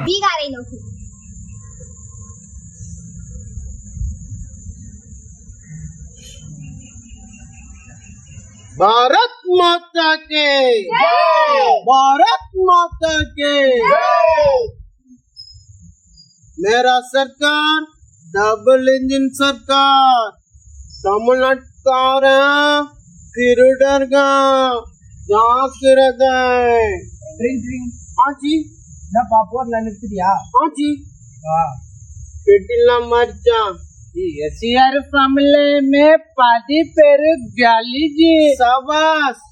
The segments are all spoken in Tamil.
பீகாரை நோக்கி. भारत माता के भारत माता के मेरा सरकार डबल इंजन सरकार तमिलनाडु திருடர்கா ஜாக்கிரதை. ஆச்சி என்னப்பா போர்ல நிறுத்திட்டியா? ஆச்சி பெட்டிலாம் மாறிச்சான். எஸ்ஆர் ஃபேமிலி மே 10 பேரு காலி ஜி. சபாஸ்.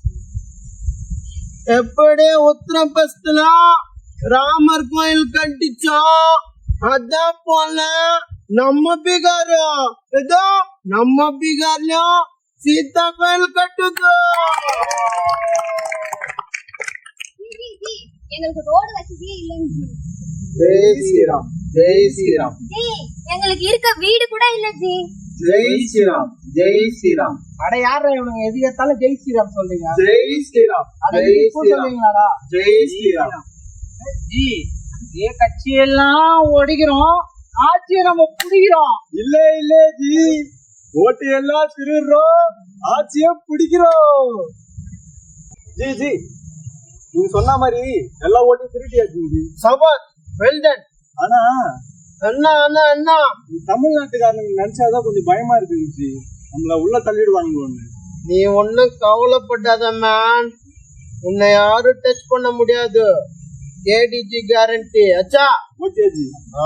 எப்படி உத்தரப்பிரதேசத்துல ராமர் கோயில் கட்டிச்சோம் அதான் போல நம்ம பீகார் ஏதோ நம்ம பீகார்லயும் சீதா கோயில் கட்டுது. எங்களுக்கு ரோடு வசதியே இல்லைன்னு. ஜெய் ஸ்ரீராம் ஜெய் ஸ்ரீராம். எங்களுக்கு இருக்க வீடு கூட இல்ல ஜி. ஜெய் ஸ்ரீராம் ஜெய் ஸ்ரீராம். அட யாரா இவனுங்க எது கேட்டாலும் ஜெய் ஸ்ரீராம் சொல்றீங்க? ஜெய் ஸ்ரீராம் ஜெய் ஸ்ரீராம் சொல்றீங்களாடா? ஜெய் ஸ்ரீராம். ஜி இதே கட்சியெல்லாம் ஒடிக்கிறோம், ஆட்சியை நம்ம புடிக்கிறோம். இல்ல இல்ல ஜி, ஓட்டு எல்லாம் திருடுறோம், ஆட்சியை பிடிக்கிறோம். ஜி ஜி நீங்க சொன்ன மாதிரி எல்லா ஓட்டையும் திருட்டியாச்சு ஜி. சபாஸ் வெல் டன். ஆனா அண்ணா அண்ணா அண்ணா தமிழ்நாட்டுக்காரங்க நினைச்சாதான் கொஞ்சம் பயமா இருக்கு ஜி, நம்மள உள்ள தள்ளிடுவாங்களோன்னு. நீ ஒன்னும் கவலைப்படாத மேன், உன்னை யாரும் டச் பண்ண முடியாது. KDG guarantee. அச்சா ஓகே ஜி.